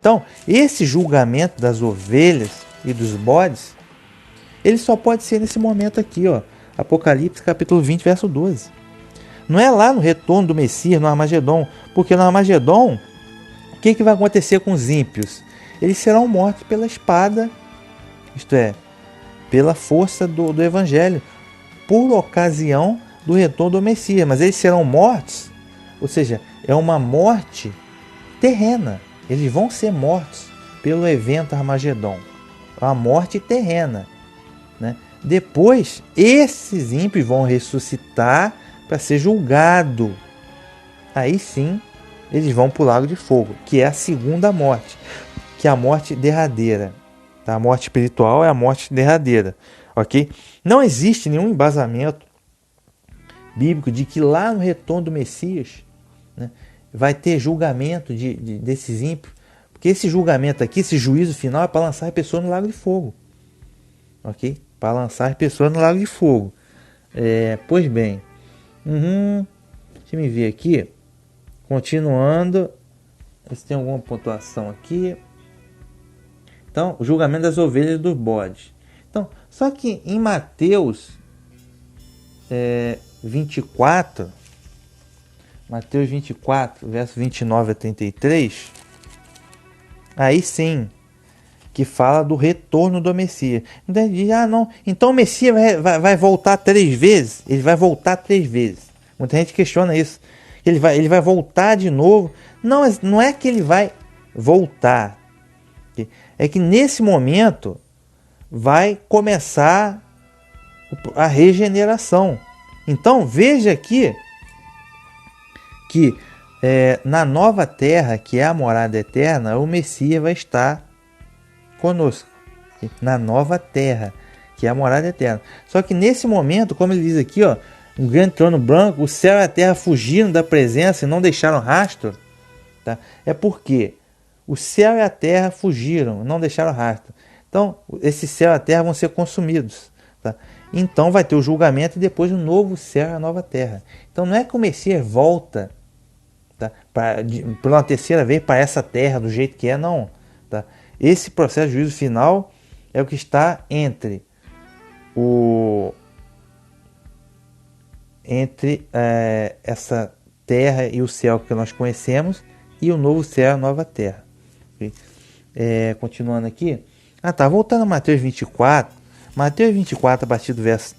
Então, esse julgamento das ovelhas e dos bodes, ele só pode ser nesse momento aqui, ó. Apocalipse capítulo 20, verso 12. Não é lá no retorno do Messias, no Armagedon, porque no Armagedon, o que vai acontecer com os ímpios? Eles serão mortos pela espada, isto é, pela força do Evangelho, por ocasião do retorno do Messias. Mas eles serão mortos, ou seja, é uma morte terrena. Eles vão ser mortos pelo evento Armagedon, uma morte terrena, né? Depois, esses ímpios vão ressuscitar para ser julgado. Aí sim, eles vão para o lago de fogo, que é a segunda morte, que é a morte derradeira. A morte espiritual é a morte derradeira, ok? Não existe nenhum embasamento bíblico de que lá no retorno do Messias, né, vai ter julgamento desses ímpios, porque esse julgamento aqui, esse juízo final, é para lançar as pessoas no lago de fogo, ok? Para lançar as pessoas no lago de fogo. Pois bem, deixa eu me ver aqui, continuando, se tem alguma pontuação aqui. Então, o julgamento das ovelhas e dos bodes. Então, só que em Mateus 24, verso 29 a 33, aí sim, que fala do retorno do Messias. Então ele diz, não, então o Messias vai voltar 3 vezes? Ele vai voltar 3 vezes. Muita gente questiona isso. Ele vai voltar de novo. Não é que ele vai voltar. É que nesse momento vai começar a regeneração. Então veja aqui que na nova terra, que é a morada eterna, o Messias vai estar conosco. Na nova terra, que é a morada eterna. Só que nesse momento, como ele diz aqui, ó, um grande trono branco, o céu e a terra fugiram da presença e não deixaram rastro. Tá? É porque o céu e a terra fugiram, não deixaram rastro. Então, esse céu e a terra vão ser consumidos. Tá? Então, vai ter o julgamento e depois o novo céu e a nova terra. Então, não é que o Messias volta, tá, por uma terceira vez para essa terra do jeito que é, não. Tá? Esse processo de juízo final é o que está entre essa terra e o céu que nós conhecemos e o novo céu e a nova terra. Continuando aqui. Voltando a Mateus 24. Mateus 24, a partir do verso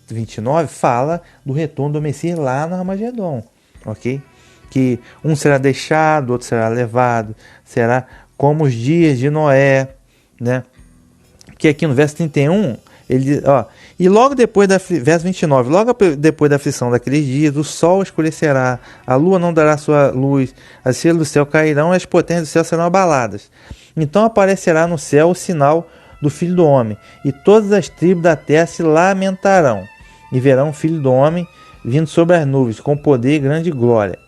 29, fala do retorno do Messias lá no Armagedon. Ok? Que um será deixado, outro será levado. Será como os dias de Noé. Né? Que aqui no verso 31, ele diz, e logo depois verso 29, logo depois da aflição daqueles dias, o sol escurecerá, a lua não dará sua luz, as estrelas do céu cairão e as potências do céu serão abaladas. Então aparecerá no céu o sinal do Filho do Homem, e todas as tribos da terra se lamentarão, e verão o Filho do Homem vindo sobre as nuvens, com poder e grande glória.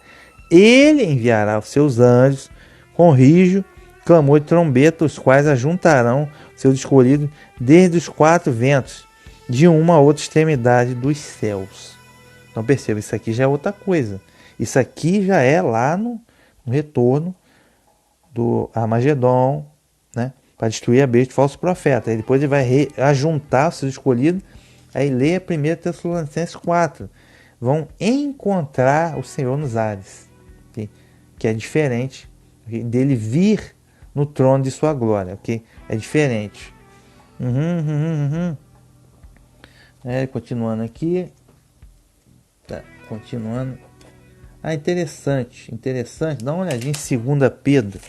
Ele enviará os seus anjos com rijo, clamor de trombeta, os quais ajuntarão seus escolhidos desde os 4 ventos, de uma a outra extremidade dos céus. Então perceba, isso aqui já é outra coisa. Isso aqui já é lá no retorno do Armagedon, né? Para destruir a besta do falso profeta. Aí depois ele vai ajuntar os seus escolhidos. Aí leia 1 Tessalonicenses 4. Vão encontrar o Senhor nos ares. Okay? Que é diferente, okay? Dele vir no trono de sua glória. Okay? É diferente. Continuando aqui. Tá, continuando. Interessante. Dá uma olhadinha em 2 Pedro.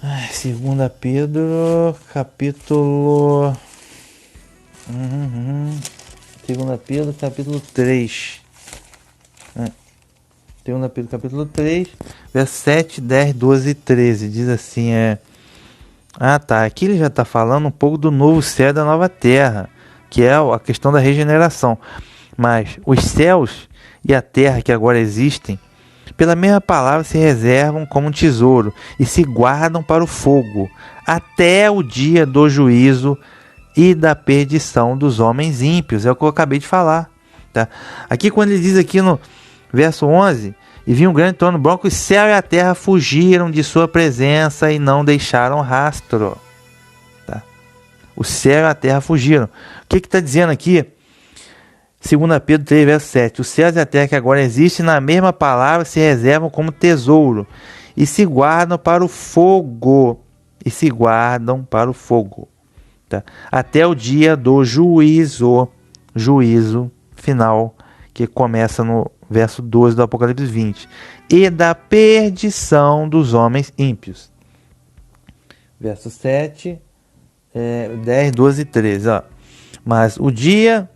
2 Pedro, capítulo... 2 Pedro, capítulo 3. 2 Pedro, capítulo 3, versos 7, 10, 12 e 13. Diz assim, aqui ele já está falando um pouco do novo céu e da nova terra, que é a questão da regeneração. Mas os céus e a terra que agora existem, pela mesma palavra, se reservam como um tesouro e se guardam para o fogo, até o dia do juízo e da perdição dos homens ímpios. É o que eu acabei de falar. Tá? Aqui quando ele diz aqui no verso 11, E vi um grande trono branco, e o céu e a terra fugiram de sua presença e não deixaram rastro. Tá? O céu e a terra fugiram. O que está dizendo aqui? 2 Pedro 3, verso 7. Os céus e a terra que agora existem, na mesma palavra, se reservam como tesouro e se guardam para o fogo. Tá? Até o dia do juízo final, que começa no verso 12 do Apocalipse 20. E da perdição dos homens ímpios. Verso 7, 10, 12 e 13. Ó. Mas o dia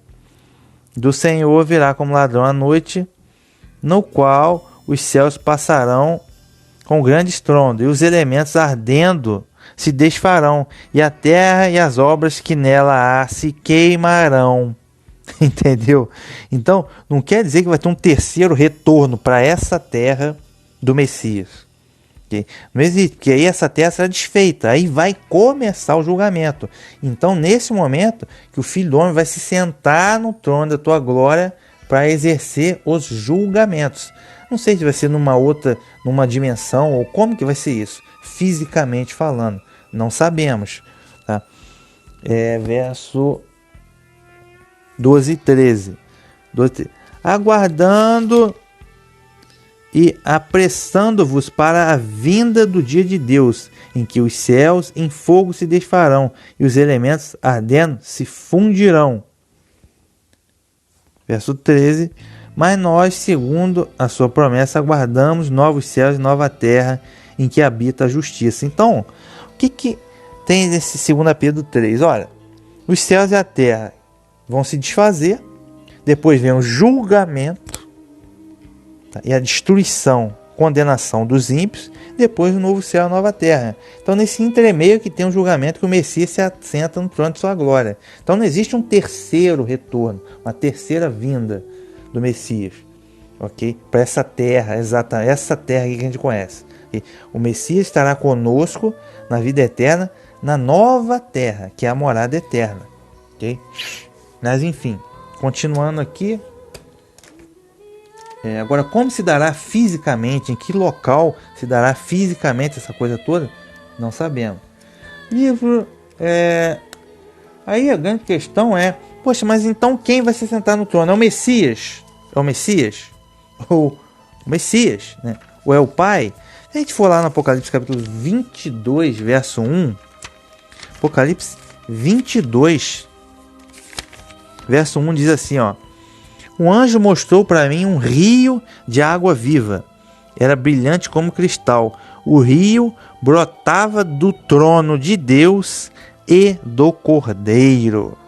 do Senhor virá como ladrão à noite, no qual os céus passarão com grande estrondo, e os elementos ardendo se desfarão, e a terra e as obras que nela há se queimarão. Entendeu? Então, não quer dizer que vai ter um terceiro retorno para essa terra do Messias. Okay? Não existe, porque aí essa terra será desfeita, aí vai começar o julgamento. Então, nesse momento, que o Filho do Homem vai se sentar no trono da tua glória para exercer os julgamentos. Não sei se vai ser numa dimensão, ou como que vai ser isso, fisicamente falando. Não sabemos. Tá? Verso 12 e 13. Aguardando e apressando-vos para a vinda do dia de Deus, em que os céus em fogo se desfarão e os elementos ardendo se fundirão. Verso 13. Mas nós, segundo a sua promessa, aguardamos novos céus e nova terra em que habita a justiça. Então, o que tem nesse 2 Pedro 3? Olha, os céus e a terra vão se desfazer, depois vem o julgamento, tá? E a destruição, condenação dos ímpios, depois o novo céu e a nova terra. Então, nesse entremeio que tem um julgamento que o Messias se assenta no trono de sua glória. Então, não existe um terceiro retorno, uma terceira vinda do Messias, ok? Para essa terra, exatamente essa terra que a gente conhece. Okay? O Messias estará conosco na vida eterna, na nova terra, que é a morada eterna, ok? Mas enfim, continuando aqui. Agora, como se dará fisicamente, em que local se dará fisicamente essa coisa toda, não sabemos. Livro, aí a grande questão é, poxa, mas então quem vai se sentar no trono? É o Messias? É o Messias? Ou o Messias, né? Ou é o Pai? Se a gente for lá no Apocalipse capítulo 22, verso 1, Apocalipse 22, verso 1 diz assim, ó. Um anjo mostrou para mim um rio de água viva. Era brilhante como cristal. O rio brotava do trono de Deus e do Cordeiro.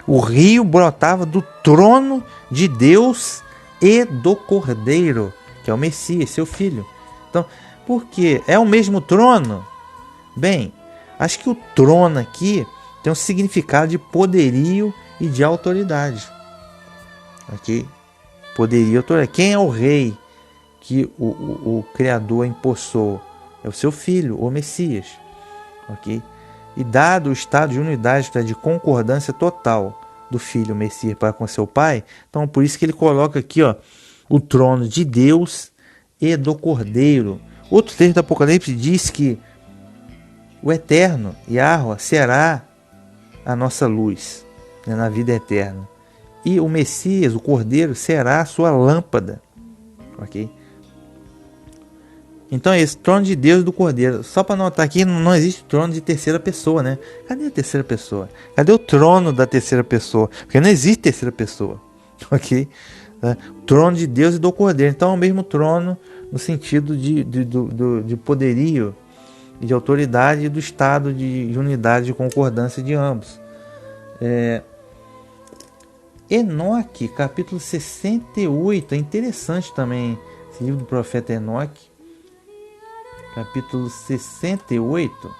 O rio brotava do trono de Deus e do Cordeiro, que é o Messias, seu filho. Então, por quê? É o mesmo trono? Bem, acho que o trono aqui tem um significado de poderio e de autoridade. Ok? Poderio e autoridade. Quem é o rei que o Criador empossou? É o seu filho, o Messias. Ok? E dado o estado de unidade, de concordância total do filho, o Messias, para com seu pai, então por isso que ele coloca aqui, ó, o trono de Deus e do Cordeiro. Outro texto do Apocalipse diz que o Eterno, Yahweh, será a nossa luz, né, na vida eterna. E o Messias, o Cordeiro, será a sua lâmpada. Ok? Então é esse trono de Deus e do Cordeiro. Só para notar aqui, não existe trono de terceira pessoa, né? Cadê a terceira pessoa? Cadê o trono da terceira pessoa? Porque não existe terceira pessoa. Ok? Trono de Deus e do Cordeiro. Então é o mesmo trono no sentido de poderio, de autoridade e do estado de unidade, de concordância de ambos. Enoque, capítulo 68, é interessante também esse livro do profeta Enoque, capítulo 68.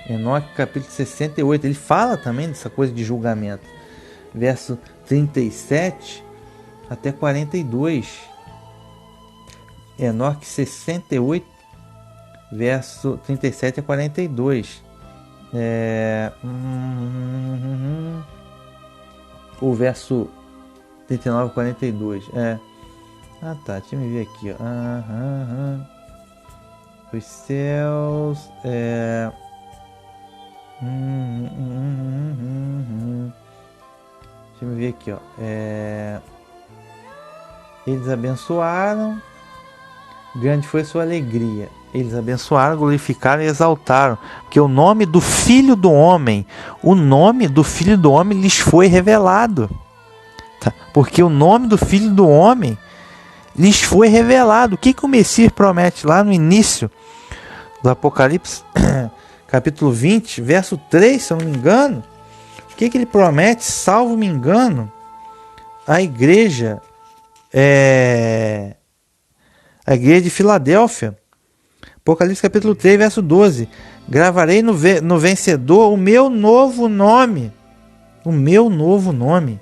Enoque, capítulo 68, ele fala também dessa coisa de julgamento, verso 37 até 42. Enoque 68, verso 37 a 42. O verso 39 a 42. Ah, tá. Deixa eu me ver aqui, ó. Os céus. Deixa eu me ver aqui, ó. Eles abençoaram. Grande foi sua alegria. Eles abençoaram, glorificaram e exaltaram. Porque o nome do Filho do Homem, lhes foi revelado. Tá? Porque o nome do Filho do Homem lhes foi revelado. O que o Messias promete lá no início do Apocalipse, capítulo 20, verso 3, se eu não me engano? O que ele promete, salvo me engano, a igreja de Filadélfia? Apocalipse capítulo 3, verso 12. Gravarei no vencedor o meu novo nome. O meu novo nome.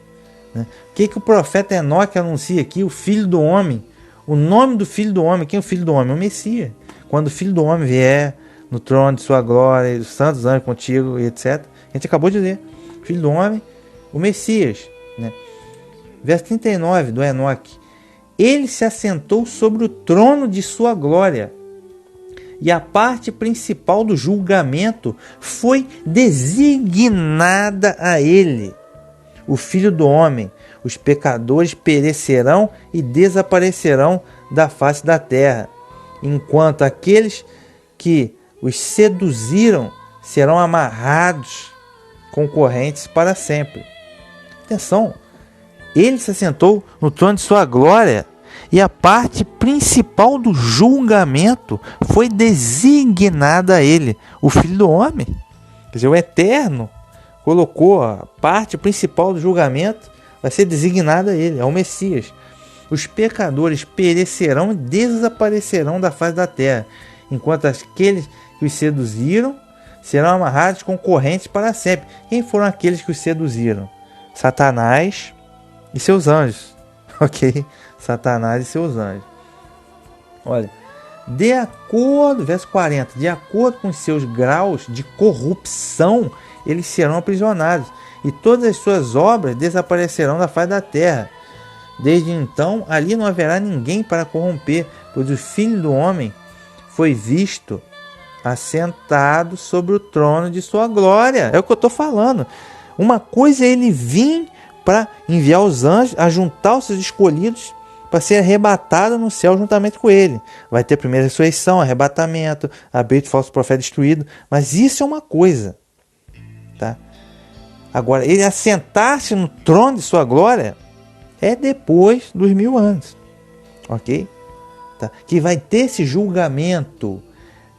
Né? O que o profeta Enoque anuncia aqui? O Filho do Homem. O nome do Filho do Homem. Quem é o Filho do Homem? O Messias. Quando o Filho do Homem vier no trono de sua glória, e os santos anjos contigo, e etc. A gente acabou de ler. Filho do Homem, o Messias. Né? Verso 39 do Enoque. Ele se assentou sobre o trono de sua glória, e a parte principal do julgamento foi designada a ele. O Filho do Homem, os pecadores perecerão e desaparecerão da face da terra, enquanto aqueles que os seduziram serão amarrados com correntes para sempre. Atenção! Ele se assentou no trono de sua glória, e a parte principal do julgamento foi designada a ele, o Filho do Homem. Quer dizer, o Eterno colocou a parte principal do julgamento, vai ser designada a ele, ao Messias. Os pecadores perecerão e desaparecerão da face da terra, enquanto aqueles que os seduziram serão amarrados com correntes para sempre. Quem foram aqueles que os seduziram? Satanás e seus anjos, ok? Satanás e seus anjos. Olha, de acordo, verso 40, de acordo com seus graus de corrupção, eles serão aprisionados, e todas as suas obras desaparecerão da face da terra. Desde então, ali não haverá ninguém para corromper, pois o Filho do Homem foi visto assentado sobre o trono de sua glória. É o que eu estou falando. Uma coisa é ele vir para enviar os anjos a juntar os seus escolhidos para ser arrebatado no céu juntamente com ele. Vai ter primeira ressurreição, arrebatamento, abrir de falso profeta destruído. Mas isso é uma coisa. Tá? Agora, ele assentar-se no trono de sua glória é depois dos 1000 anos. Ok? Tá? Que vai ter esse julgamento.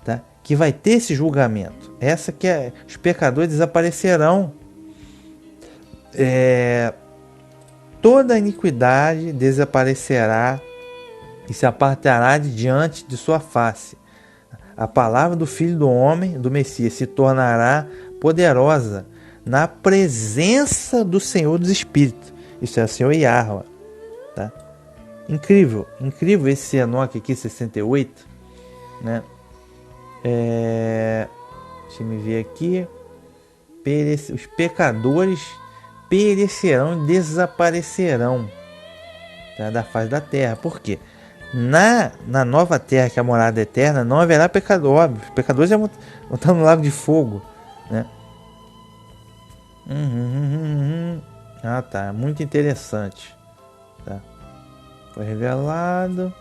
Tá? Que vai ter esse julgamento. Essa que é, os pecadores desaparecerão. Toda a iniquidade desaparecerá e se apartará de diante de sua face. A palavra do Filho do Homem, do Messias, se tornará poderosa na presença do Senhor dos Espíritos. Isso é o Senhor Yahweh. Tá? Incrível, incrível esse Enoque aqui, 68. Né? Deixa eu me ver aqui. Os pecadores perecerão e desaparecerão, tá, da face da terra. Por quê? Na nova terra, que é a morada eterna, não haverá pecador. Os pecadores já vão estar no lago de fogo. Né? Ah, tá. Muito interessante. Tá. Foi revelado.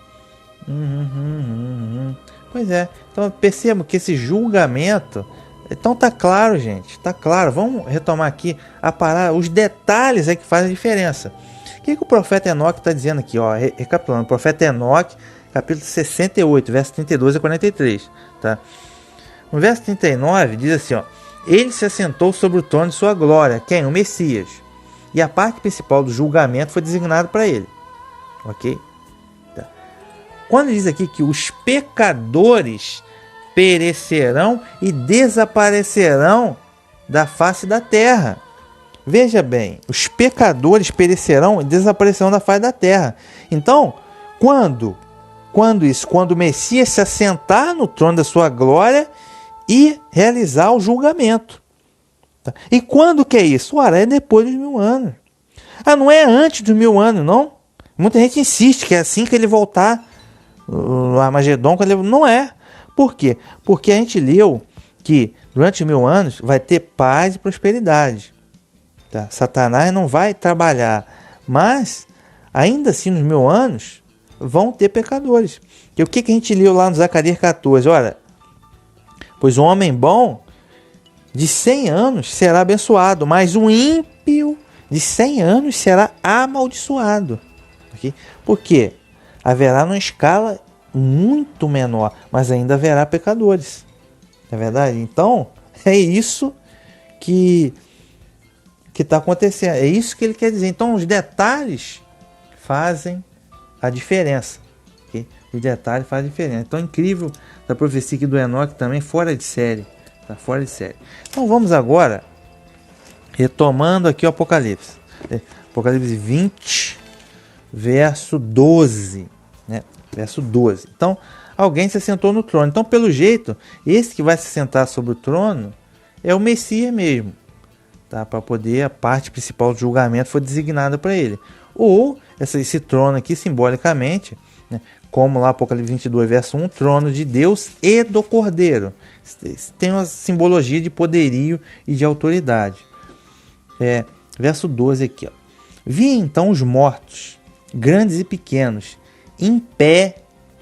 Pois é. Então percebam que esse julgamento... Então tá claro, gente, tá claro. Vamos retomar aqui a parada, os detalhes é que fazem a diferença. O que o profeta Enoque está dizendo aqui? Ó, recapitulando, o profeta Enoque, capítulo 68, versos 32 a 43. Tá? No verso 39 diz assim, ó, ele se assentou sobre o trono de sua glória. Quem? O Messias. E a parte principal do julgamento foi designada para ele. Ok? Tá. Quando diz aqui que os pecadores perecerão e desaparecerão da face da terra. Veja bem, os pecadores perecerão e desaparecerão da face da terra. Então, quando o Messias se assentar no trono da sua glória e realizar o julgamento. Tá? E quando que é isso? Ora, é depois dos 1000 anos. Ah, não é antes dos 1000 anos, não? Muita gente insiste que é assim que ele voltar, o Armagedon, quando ele... não é. Por quê? Porque a gente leu que durante 1000 anos vai ter paz e prosperidade. Tá? Satanás não vai trabalhar, mas ainda assim nos 1000 anos vão ter pecadores. E o que a gente leu lá no Zacarias 14? Olha, pois o homem bom de 100 anos será abençoado, mas o ímpio de 100 anos será amaldiçoado. Okay? Por quê? Haverá numa escala muito menor, mas ainda haverá pecadores. Não é verdade? Então, é isso que está acontecendo. É isso que ele quer dizer. Então, os detalhes fazem a diferença. Okay? Os detalhes fazem a diferença. Então, incrível da profecia aqui do Enoque também, fora de série. Tá fora de série. Então, vamos agora, retomando aqui o Apocalipse. Apocalipse 20, verso 12. Né? Verso 12. Então, alguém se assentou no trono. Então, pelo jeito, esse que vai se sentar sobre o trono é o Messias mesmo. Tá? Para poder, a parte principal do julgamento foi designada para ele. Ou esse trono aqui, simbolicamente, né? Como lá Apocalipse 22, verso 1, trono de Deus e do Cordeiro. Tem uma simbologia de poderio e de autoridade. Verso 12 aqui. Ó. Vi então os mortos, grandes e pequenos, em pé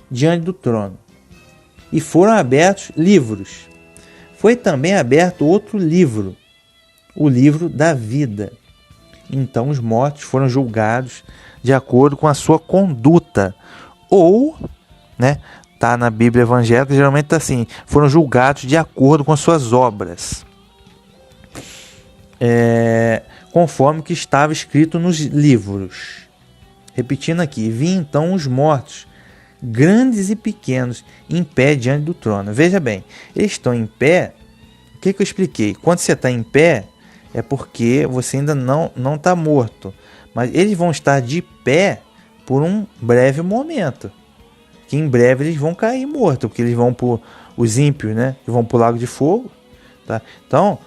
diante do trono. E foram abertos livros. Foi também aberto outro livro, o livro da vida. Então os mortos foram julgados de acordo com a sua conduta. Ou, né, tá na Bíblia evangélica, geralmente tá assim, foram julgados de acordo com as suas obras. Conforme o que estava escrito nos livros. Repetindo aqui, vi então os mortos, grandes e pequenos, em pé diante do trono. Veja bem, eles estão em pé. O que eu expliquei? Quando você está em pé, é porque você ainda não está morto. Mas eles vão estar de pé por um breve momento. Que em breve eles vão cair mortos, porque eles vão por os ímpios, né? Que vão para o lago de fogo. Tá? Então,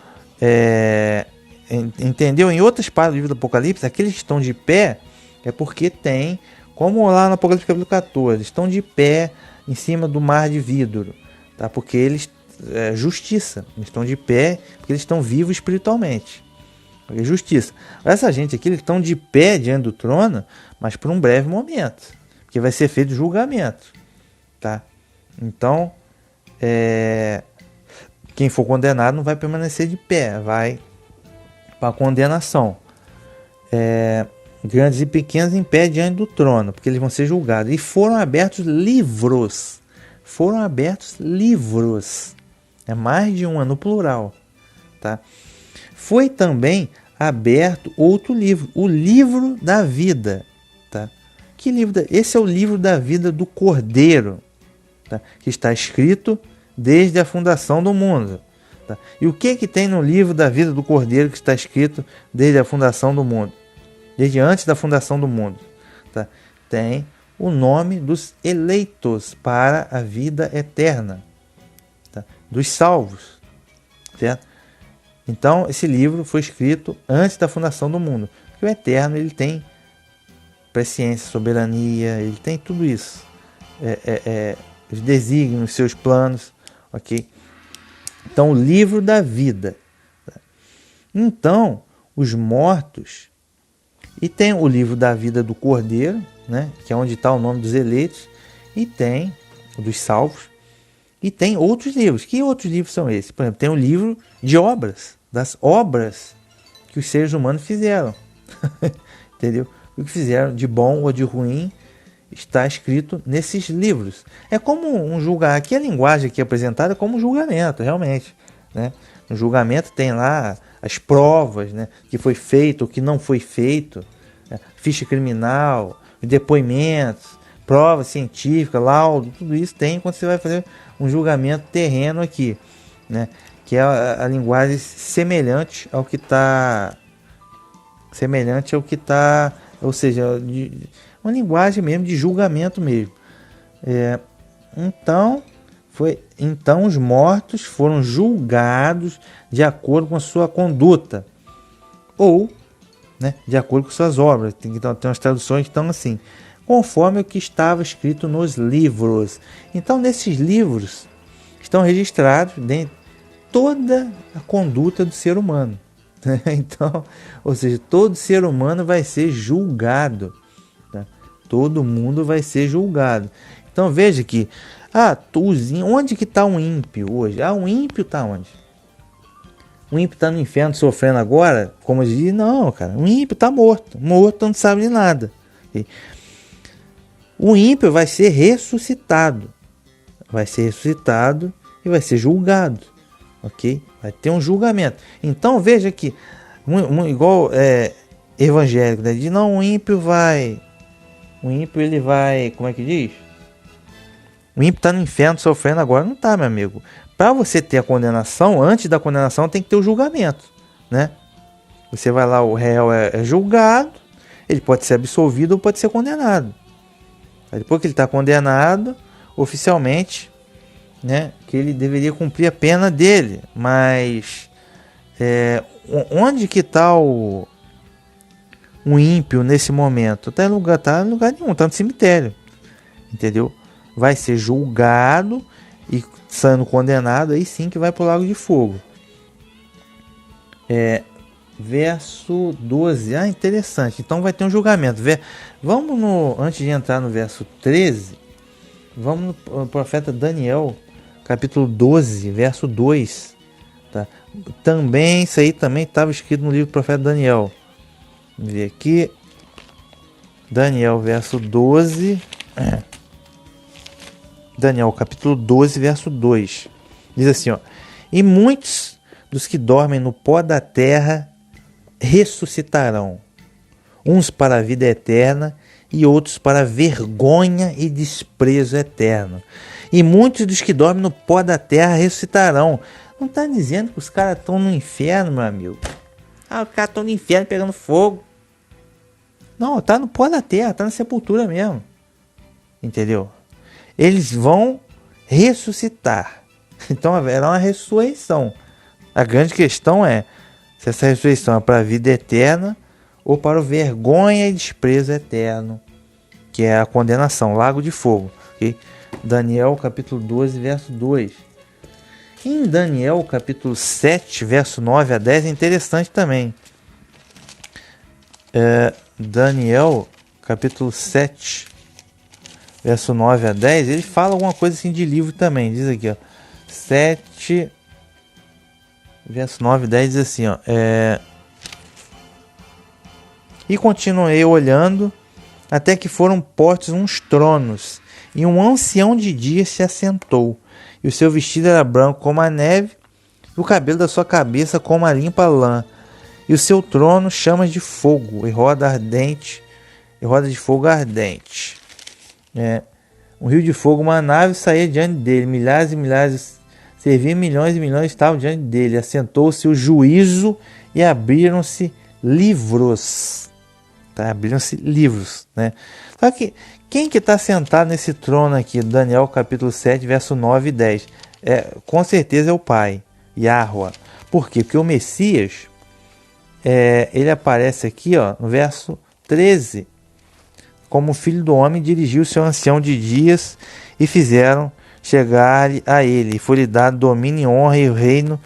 entendeu? Em outras partes do livro do Apocalipse, aqueles que estão de pé é porque tem, como lá no Apocalipse capítulo 14, estão de pé em cima do mar de vidro. Tá? Porque eles justiça. Eles estão de pé porque eles estão vivos espiritualmente. Porque justiça. Essa gente aqui, eles estão de pé diante do trono, mas por um breve momento. Porque vai ser feito julgamento. Tá? Então, quem for condenado não vai permanecer de pé. Vai para a condenação. Grandes e pequenos em pé diante do trono, porque eles vão ser julgados. E foram abertos livros. Foram abertos livros. É mais de um, no plural. Tá? Foi também aberto outro livro, o livro da vida. Tá? Que livro? Esse é o livro da vida do Cordeiro, tá? Que está escrito desde a fundação do mundo. Tá? E o que tem no livro da vida do Cordeiro que está escrito desde a fundação do mundo? Desde antes da fundação do mundo. Tá? Tem o nome dos eleitos para a vida eterna. Tá? Dos salvos. Certo? Então, esse livro foi escrito antes da fundação do mundo. Porque o Eterno, ele tem presciência, soberania, ele tem tudo isso. Os desígnios, os seus planos. Ok? Então, o livro da vida. Então, os mortos... E tem o livro da vida do Cordeiro, né? Que é onde está o nome dos eleitos. E tem o dos salvos. E tem outros livros. Que outros livros são esses? Por exemplo, tem o livro de obras. Das obras que os seres humanos fizeram. Entendeu? O que fizeram de bom ou de ruim está escrito nesses livros. É como um julgamento. Aqui a linguagem aqui apresentada é como um julgamento, realmente. Né? No julgamento tem lá as provas, né? Que foi feito, o que não foi feito. Né? Ficha criminal, depoimentos, prova científica, laudo, tudo isso tem quando você vai fazer um julgamento terreno aqui. Né? Que é a linguagem semelhante ao que está... Ou seja, uma linguagem mesmo de julgamento mesmo. Então os mortos foram julgados de acordo com a sua conduta. Ou, né, de acordo com suas obras. Tem umas traduções que estão assim. conforme o que estava escrito nos livros. Então, nesses livros estão registrados toda a conduta do ser humano. Então, ou seja, todo ser humano vai ser julgado. Tá? Todo mundo vai ser julgado. Então veja que, onde que está um ímpio hoje? Um ímpio está onde? O ímpio está no inferno sofrendo agora? Como eu disse, não, cara. O ímpio está morto. Morto não sabe de nada. O ímpio vai ser ressuscitado. Vai ser ressuscitado e vai ser julgado. Ok? Vai ter um julgamento. Então veja que, igual evangélico, né? De não, o ímpio ele vai, como é que diz? O ímpio está no inferno sofrendo agora. Não está, meu amigo. Para você ter a condenação, antes da condenação tem que ter o julgamento, né? Você vai lá, o réu é julgado, ele pode ser absolvido ou pode ser condenado. Aí depois que ele está condenado, oficialmente, né, que ele deveria cumprir a pena dele. Mas onde que está um ímpio nesse momento? Está em lugar nenhum, está no cemitério, entendeu? Vai ser julgado e sendo condenado, aí sim que vai para o lago de fogo. Verso 12. Interessante. Então vai ter um julgamento. Antes de entrar no verso 13, vamos no profeta Daniel, capítulo 12, verso 2. Tá? Isso aí também estava escrito no livro do profeta Daniel. Vamos ver aqui. Daniel, verso 12. Daniel, capítulo 12, verso 2. Diz assim, e muitos dos que dormem no pó da terra ressuscitarão, uns para a vida eterna e outros para vergonha e desprezo eterno. E muitos dos que dormem no pó da terra ressuscitarão. Não está dizendo que os caras estão no inferno, meu amigo. Os caras estão no inferno pegando fogo. Não, está no pó da terra, está na sepultura mesmo. Entendeu? Eles vão ressuscitar. Então haverá uma ressurreição. A grande questão é se essa ressurreição é para a vida eterna ou para o vergonha e desprezo eterno, que é a condenação, lago de fogo. Okay? Daniel capítulo 12, verso 2. Em Daniel capítulo 7, verso 9 a 10 é interessante também. Daniel capítulo 7, verso 9 a 10, ele fala alguma coisa assim de livro também. Diz aqui, 7, verso 9 e 10 diz assim, e continuei olhando até que foram postos uns tronos, e um ancião de dias se assentou, e o seu vestido era branco como a neve, e o cabelo da sua cabeça como a limpa lã, e o seu trono chamas de fogo, e roda de fogo ardente. Um rio de fogo, uma nave saía diante dele, milhares e milhares, servia milhões e milhões estavam diante dele. Assentou-se o juízo e abriram-se livros. Tá? Abriram-se livros, né? Só que quem que está sentado nesse trono aqui? Daniel capítulo 7, verso 9 e 10. Com certeza é o Pai, Yahweh. Por quê? Porque o Messias, ele aparece aqui, no verso 13. Como o filho do homem dirigiu seu ancião de dias e fizeram chegar a ele. E foi-lhe dado domínio e honra e o reino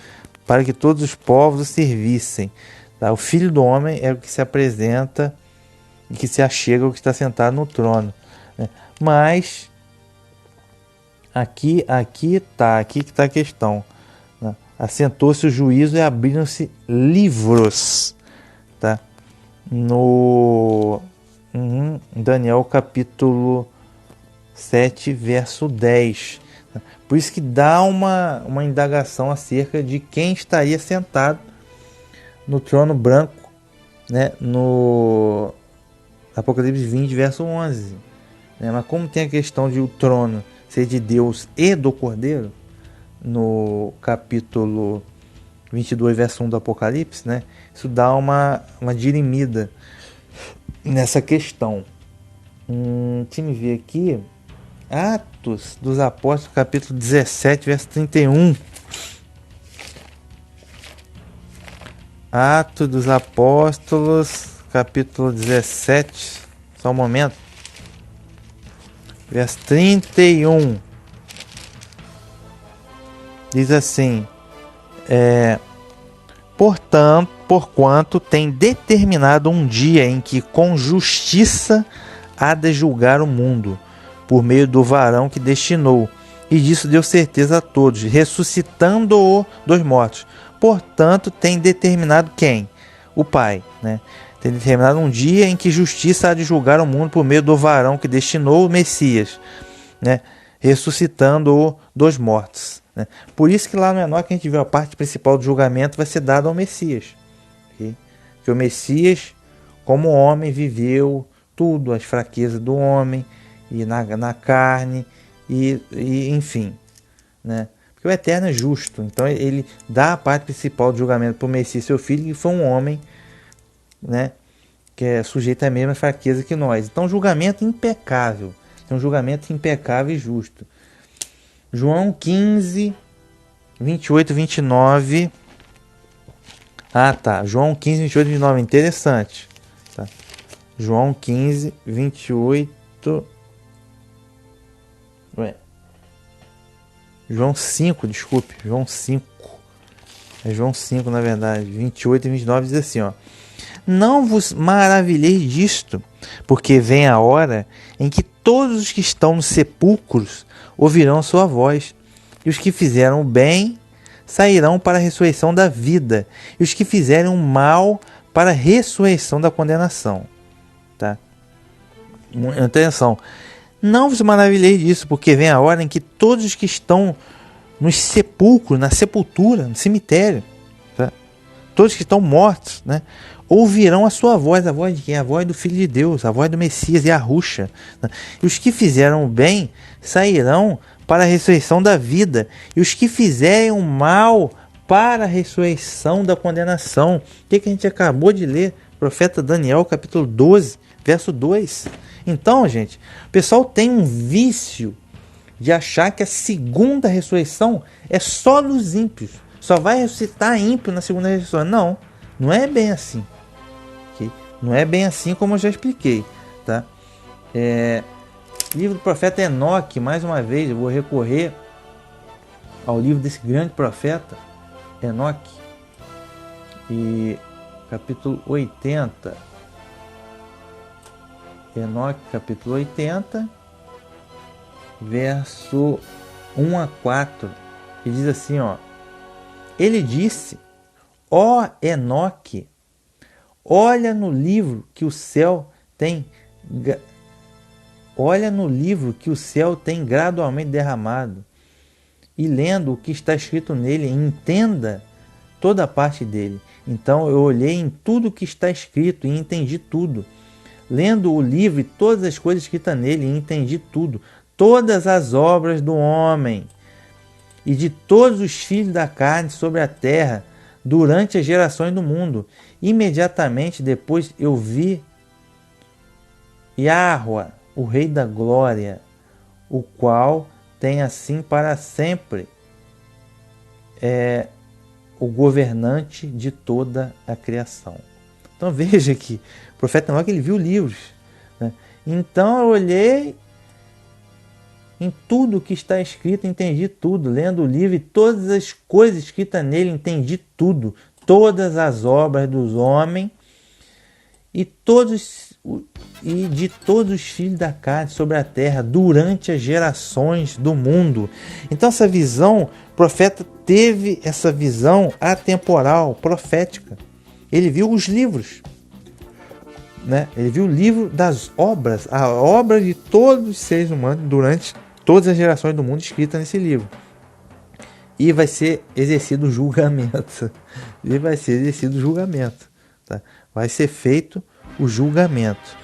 para que todos os povos o servissem. Tá? O filho do homem é o que se apresenta e que se achega ao que está sentado no trono. Né? Mas aqui que está a questão. Né? Assentou-se o juízo e abriram-se livros. Tá? No Daniel capítulo 7, verso 10. Por isso que dá uma indagação acerca de quem estaria sentado no trono branco, né, no Apocalipse 20, verso 11. Né? Mas como tem a questão de o trono ser de Deus e do Cordeiro, no capítulo 22, verso 1 do Apocalipse, né, isso dá uma dirimida nessa questão. Deixa eu ver aqui. Atos dos Apóstolos, capítulo 17, verso 31. Atos dos Apóstolos, capítulo 17. Só um momento. verso 31. Diz assim: porquanto tem determinado um dia em que com justiça há de julgar o mundo, por meio do varão que destinou, e disso deu certeza a todos, ressuscitando-o dos mortos. Portanto, tem determinado quem? O Pai, né? Tem determinado um dia em que justiça há de julgar o mundo por meio do varão que destinou, o Messias, né? Ressuscitando-o dos mortos, né? Por isso que lá no Enoque a gente vê a parte principal do julgamento vai ser dada ao Messias, okay? Que o Messias, como homem, viveu tudo, as fraquezas do homem, e na carne, e enfim, né? Porque o Eterno é justo, então ele dá a parte principal do julgamento para o Messias, seu filho, que foi um homem, né, que é sujeito à mesma fraqueza que nós. Então, julgamento impecável, é um julgamento impecável e justo. João 15, 28 e 29. Ah, tá. João 15, 28 e 29. Interessante. Tá. João 15, 28. Ué. João 5, desculpe. João 5. É João 5, na verdade. 28 e 29 diz assim, ó. Não vos maravilheis disto, porque vem a hora em que todos os que estão nos sepulcros ouvirão sua voz, e os que fizeram o bem sairão para a ressurreição da vida, e os que fizerem o mal para a ressurreição da condenação. Tá? Atenção. Não vos maravilheis disso, porque vem a hora em que todos os que estão nos sepulcros, na sepultura, no cemitério, tá? Todos que estão mortos, né, ouvirão a sua voz. A voz de quem? A voz do Filho de Deus, a voz do Messias e a Ruxa, né? E os que fizeram o bem sairão para a ressurreição da vida, e os que fizerem o mal para a ressurreição da condenação. O que a gente acabou de ler? Profeta Daniel, capítulo 12, verso 2. Então, gente, o pessoal tem um vício de achar que a segunda ressurreição é só nos ímpios. Só vai ressuscitar ímpio na segunda ressurreição. Não, não é bem assim. Okay? Não é bem assim como eu já expliquei. Tá? Livro do profeta Enoque, mais uma vez, eu vou recorrer ao livro desse grande profeta, Enoque, e capítulo 80. Enoque, capítulo 80, verso 1 a 4, que diz assim, ó: ele disse: ó Enoque, olha no livro que o céu tem gradualmente derramado, e lendo o que está escrito nele, entenda toda a parte dele. Então eu olhei em tudo o que está escrito e entendi tudo. Lendo o livro e todas as coisas escritas nele, entendi tudo, todas as obras do homem e de todos os filhos da carne sobre a terra, durante as gerações do mundo. Imediatamente depois eu vi Yahweh, o Rei da Glória, o qual tem assim para sempre o governante de toda a criação. Então veja que o profeta Enoque, ele viu livros, né? Então eu olhei em tudo que está escrito, entendi tudo. Lendo o livro e todas as coisas escritas nele, entendi tudo. Todas as obras dos homens e de todos os filhos da carne sobre a terra, durante as gerações do mundo. Então essa visão, o profeta teve essa visão atemporal, profética. Ele viu os livros, né? Ele viu o livro das obras, a obra de todos os seres humanos durante todas as gerações do mundo, escrita nesse livro. E vai ser exercido o julgamento. Tá? Vai ser feito o julgamento.